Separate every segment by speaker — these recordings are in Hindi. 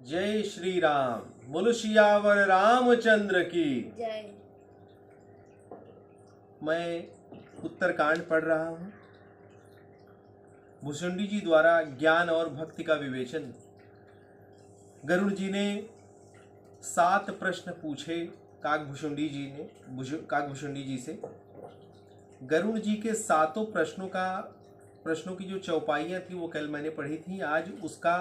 Speaker 1: जय श्री राम। बोलो सियावर रामचंद्र की
Speaker 2: जय।
Speaker 1: मैं उत्तरकांड पढ़ रहा हूँ। भुसुंडी जी द्वारा ज्ञान और भक्ति का विवेचन। गरुड़ जी ने 7 प्रश्न पूछे काकभुसुंडी जी से। गरुड़ जी के 7 प्रश्नों की जो चौपाइयाँ थी वो कल मैंने पढ़ी थी। आज उसका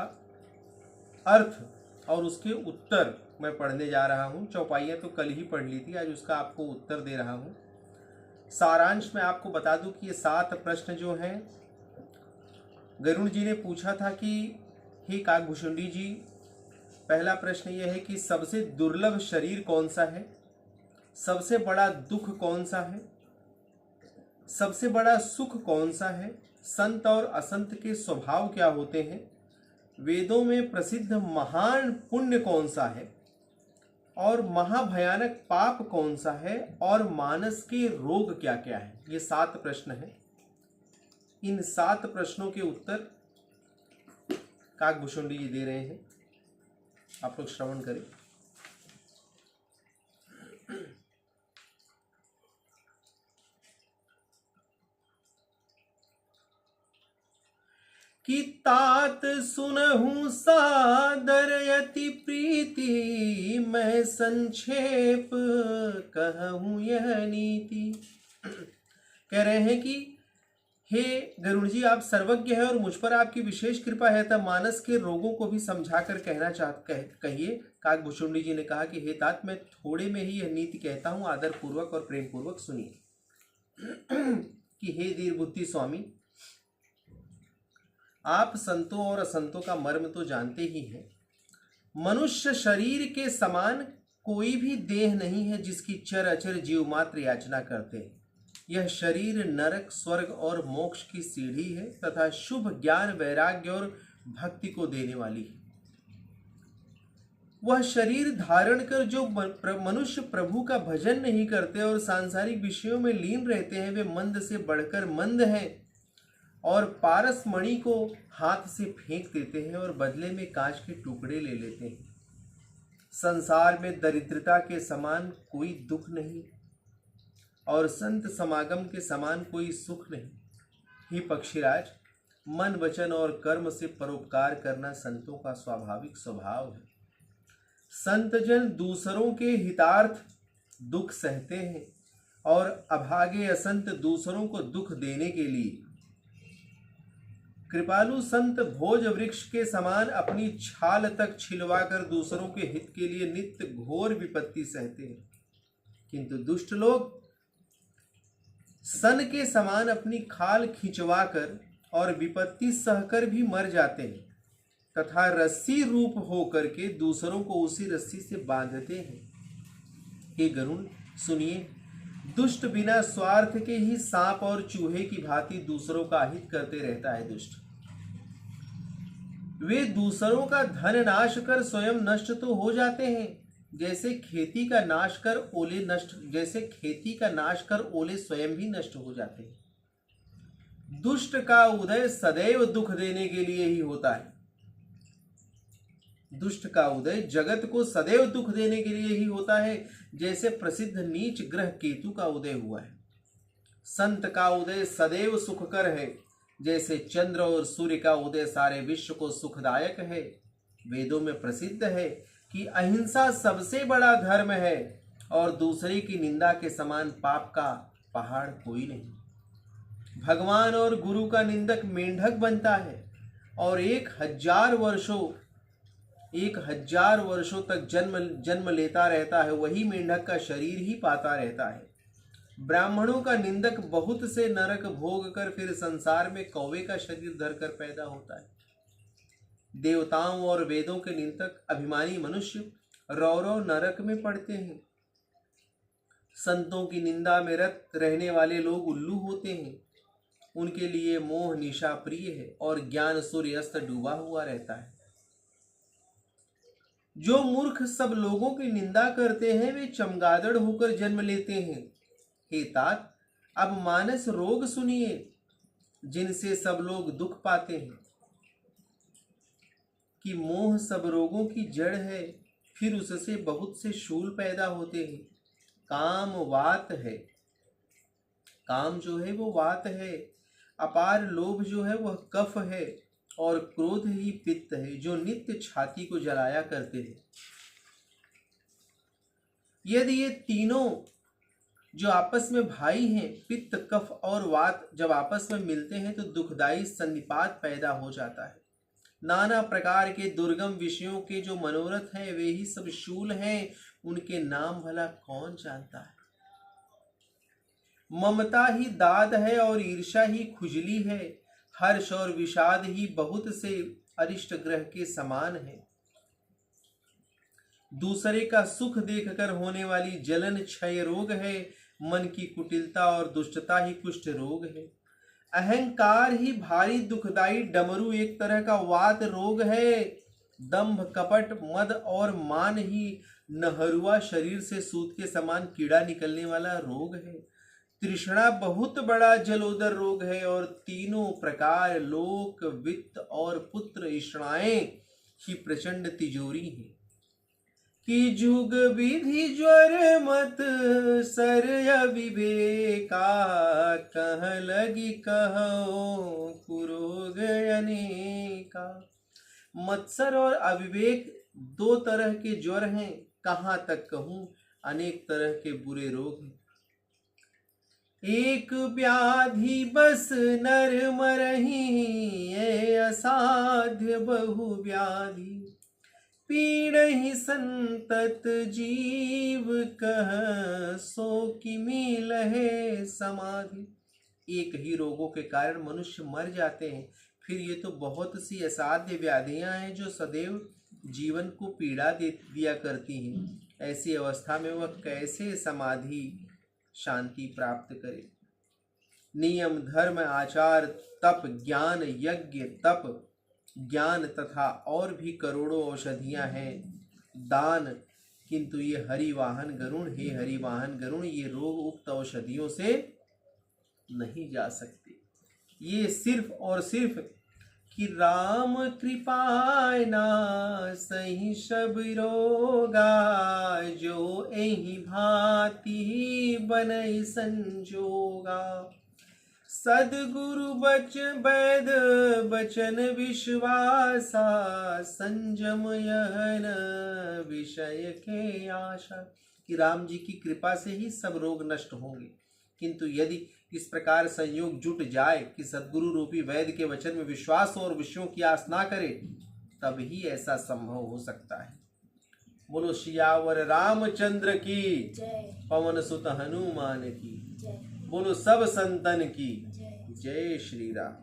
Speaker 1: अर्थ और उसके उत्तर मैं पढ़ने जा रहा हूँ। चौपाइयाँ तो कल ही पढ़ ली थी, आज उसका आपको उत्तर दे रहा हूँ। सारांश में आपको बता दूं कि ये 7 प्रश्न जो हैं, गरुड़ जी ने पूछा था कि हे काकभुसुंडी जी, पहला प्रश्न यह है कि सबसे दुर्लभ शरीर कौन सा है, सबसे बड़ा दुख कौन सा है, सबसे बड़ा सुख कौन सा है, संत और असंत के स्वभाव क्या होते हैं, वेदों में प्रसिद्ध महान पुण्य कौन सा है और महाभयानक पाप कौन सा है और मानस के रोग क्या क्या है। ये 7 प्रश्न हैं। इन 7 प्रश्नों के उत्तर काकभुसुंडी जी दे रहे हैं, आप लोग श्रवण करें। कि तात सुनहु सादर यति प्रीति, मैं संक्षेप कहूँ यह नीति। कह रहे हैं कि हे गरुड़ जी, आप सर्वज्ञ हैं और मुझ पर आपकी विशेष कृपा है, तब मानस के रोगों को भी समझाकर कहना कहिए। काकभुसुंडी जी ने कहा कि हे तात, मैं थोड़े में ही यह नीति कहता हूँ, आदर पूर्वक और प्रेम पूर्वक सुनिए। कि हे धीर बुद्धि स्वामी, आप संतों और असंतों का मर्म तो जानते ही हैं। मनुष्य शरीर के समान कोई भी देह नहीं है जिसकी चर अचर जीव मात्र याचना करते हैं। यह शरीर नरक, स्वर्ग और मोक्ष की सीढ़ी है तथा शुभ ज्ञान, वैराग्य और भक्ति को देने वाली है। वह शरीर धारण कर जो मनुष्य प्रभु का भजन नहीं करते और सांसारिक विषयों में लीन रहते हैं, वे मंद से बढ़कर मंद हैं और पारस मणि को हाथ से फेंक देते हैं और बदले में कांच के टुकड़े ले लेते हैं। संसार में दरिद्रता के समान कोई दुख नहीं और संत समागम के समान कोई सुख नहीं। ही पक्षीराज, मन, वचन और कर्म से परोपकार करना संतों का स्वाभाविक स्वभाव है। संत जन दूसरों के हितार्थ दुख सहते हैं और अभागे असंत दूसरों को दुख देने के लिए कृपालु संत भोज वृक्ष के समान अपनी छाल तक छिलवाकर दूसरों के हित के लिए नित्य घोर विपत्ति सहते हैं। किंतु दुष्ट लोग सन के समान अपनी खाल खिंचवाकर और विपत्ति सहकर भी मर जाते हैं तथा रस्सी रूप होकर के दूसरों को उसी रस्सी से बांधते हैं। हे गरुड़, सुनिए, दुष्ट बिना स्वार्थ के ही सांप और चूहे की भांति दूसरों का हित करते रहता है। दुष्ट वे दूसरों का धन नाश कर स्वयं नष्ट तो हो जाते हैं, जैसे खेती का नाश कर ओले स्वयं भी नष्ट हो जाते हैं। दुष्ट का उदय सदैव दुख देने के लिए ही होता है। दुष्ट का उदय जगत को सदैव दुख देने के लिए ही होता है, जैसे प्रसिद्ध नीच ग्रह केतु का उदय हुआ है। संत का उदय सदैव सुखकर है, जैसे चंद्र और सूर्य का उदय सारे विश्व को सुखदायक है। वेदों में प्रसिद्ध है कि अहिंसा सबसे बड़ा धर्म है और दूसरे की निंदा के समान पाप का पहाड़ कोई नहीं। भगवान और गुरु का निंदक मेंढक बनता है और 1000 वर्षों तक जन्म लेता रहता है, वही मेंढक का शरीर ही पाता रहता है। ब्राह्मणों का निंदक बहुत से नरक भोग कर फिर संसार में कौवे का शरीर धरकर पैदा होता है। देवताओं और वेदों के निंदक अभिमानी मनुष्य रौ नरक में पड़ते हैं। संतों की निंदा में रत रहने वाले लोग उल्लू होते हैं। उनके लिए मोह निशा प्रिय है और ज्ञान सूर्य अस्त डूबा हुआ रहता है। जो मूर्ख सब लोगों की निंदा करते हैं, वे चमगादड़ होकर जन्म लेते हैं। हे तात, अब मानस रोग सुनिए जिनसे सब लोग दुख पाते हैं। कि मोह सब रोगों की जड़ है, फिर उससे बहुत से शूल पैदा होते हैं। काम वात है, काम जो है वो वात है, अपार लोभ जो है वह कफ है, और क्रोध ही पित्त है जो नित्य छाती को जलाया करते हैं। यदि ये तीनों जो आपस में भाई हैं, पित्त कफ और वात, जब आपस में मिलते हैं तो दुखदायी सन्निपात पैदा हो जाता है। नाना प्रकार के दुर्गम विषयों के जो मनोरथ हैं वे ही सब शूल हैं, उनके नाम भला कौन जानता है। ममता ही दाद है और ईर्ष्या ही खुजली है, हर्ष और विषाद ही बहुत से अरिष्ट ग्रह के समान है। दूसरे का सुख देखकर होने वाली जलन क्षय रोग है, मन की कुटिलता और दुष्टता ही कुष्ठ रोग है। अहंकार ही भारी दुखदाई डमरू एक तरह का वात रोग है। दंभ कपट मद और मान ही नहरुआ शरीर से सूत के समान कीड़ा निकलने वाला रोग है। तृष्णा बहुत बड़ा जलोदर रोग है, और तीनों प्रकार लोक वित्त और पुत्र इष्णाएं ही प्रचंड तिजोरी है। कि जुग विधि ज्वर मत सर अविवेका, कह लगी कहो कुरोग अनेका। मत्सर और अविवेक दो तरह के ज्वर हैं, कहाँ तक कहूं अनेक तरह के बुरे रोग हैं। एक व्याधि बस नर मरही, ये असाध्य बहु व्याधि। पीड़हि संतत जीव कह, सो कि मिलहे समाधि। एक ही रोगों के कारण मनुष्य मर जाते हैं, फिर ये तो बहुत सी असाध्य व्याधियां हैं जो सदैव जीवन को पीड़ा दिया करती हैं। ऐसी अवस्था में वह कैसे समाधि शांति प्राप्त करे। नियम धर्म आचार तप ज्ञान यज्ञ तप ज्ञान तथा और भी करोड़ों औषधियां हैं, दान, किंतु ये हरिवाहन गरुण, हे हरिवाहन गरुण, ये रोग उक्त औषधियों से नहीं जा सकते। ये सिर्फ और सिर्फ कि राम कृपाय नासहि सब रोगा, जो एहि भांति बनई संजोगा। सदगुरु वैद बचन विश्वासा, संजम यहन विषय के आशा। कि राम जी की कृपा से ही सब रोग नष्ट होंगे, किंतु यदि इस प्रकार संयोग जुट जाए कि सदगुरु रूपी वैद्य के वचन में विश्वास और विषयों की आस ना करे, तब ही ऐसा संभव हो सकता है। बोलो सियावर रामचंद्र की जय, पवन सुत हनुमान की जय, बोलो सब संतन की जय। श्री राम।